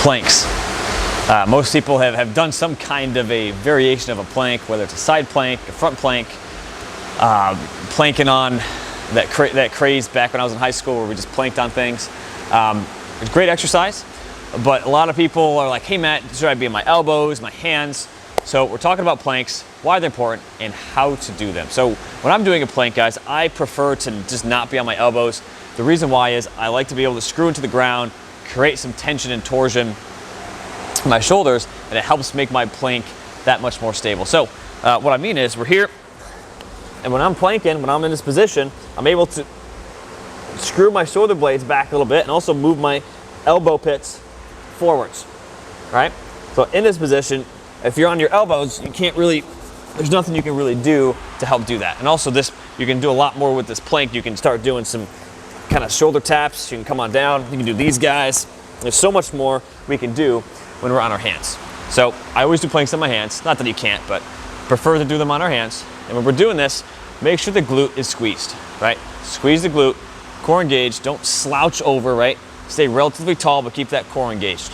Planks. Most people have done some kind of a variation of a plank, whether it's a side plank, a front plank, planking on that craze back when I was in high school where we just planked on things. It's great exercise, but a lot of people are like, hey Matt, should I be in my elbows, my hands? So we're talking about planks, why they're important, and how to do them. So when I'm doing a plank, guys, I prefer to just not be on my elbows. The reason why is I like to be able to screw into the ground, create some tension and torsion in my shoulders, and it helps make my plank that much more stable. So what I mean is we're here, and when I'm planking, when I'm in this position, I'm able to screw my shoulder blades back a little bit and also move my elbow pits forwards, right? So in this position, if you're on your elbows, you can't really, there's nothing you can really do to help do that. And also this, you can do a lot more with this plank. You can start doing some kind of shoulder taps. You can come on down, you can do these guys. There's so much more we can do when we're on our hands. So I always do planks on my hands, not that you can't, but prefer to do them on our hands. And when we're doing this, make sure the glute is squeezed, right? Squeeze the glute, core engaged, don't slouch over, right? Stay relatively tall, but keep that core engaged.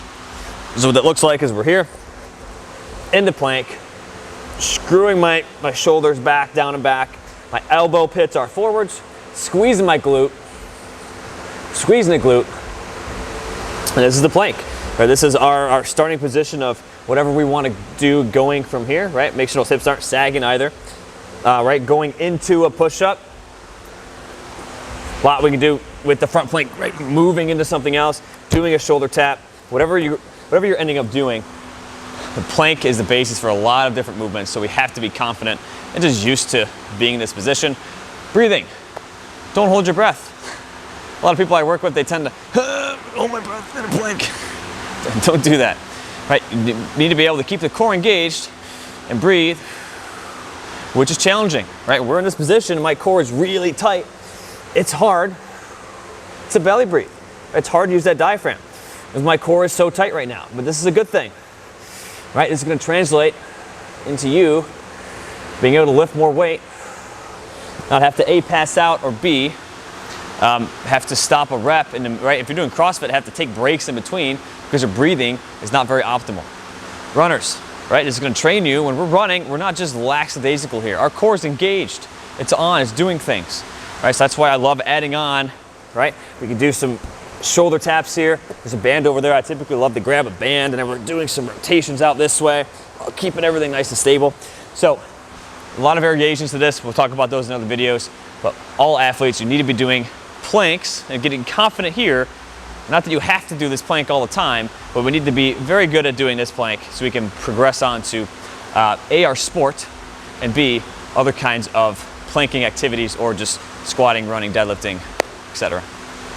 So what that looks like is we're here, in the plank, screwing my shoulders back, down and back. My elbow pits are forwards, squeezing my glute, squeezing the glute, and this is the plank. Right, this is our starting position of whatever we want to do going from here, right? Make sure those hips aren't sagging either. Right, going into a push-up. A lot we can do with the front plank, right? Moving into something else, doing a shoulder tap, whatever you're ending up doing. The plank is the basis for a lot of different movements, so we have to be confident and just used to being in this position. Breathing. Don't hold your breath. A lot of people I work with, they tend to hold my breath in a plank. Don't do that, right? You need to be able to keep the core engaged and breathe, which is challenging, right? We're in this position and my core is really tight. It's hard to belly breathe. It's hard to use that diaphragm because my core is so tight right now, but this is a good thing, right? This is gonna translate into you being able to lift more weight, not have to A, pass out, or B, have to stop a rep, and right, if you're doing CrossFit, have to take breaks in between because your breathing is not very optimal. Runners, right, this is gonna train you. When we're running, we're not just lackadaisical here. Our core is engaged, it's on, it's doing things, right? So that's why I love adding on, right? We can do some shoulder taps here. There's a band over there. I typically love to grab a band, and then we're doing some rotations out this way, keeping everything nice and stable. So a lot of variations to this. We'll talk about those in other videos, but all athletes, you need to be doing planks and getting confident here. Not that you have to do this plank all the time, but we need to be very good at doing this plank so we can progress on to A, our sport, and B, other kinds of planking activities or just squatting, running, deadlifting, etc.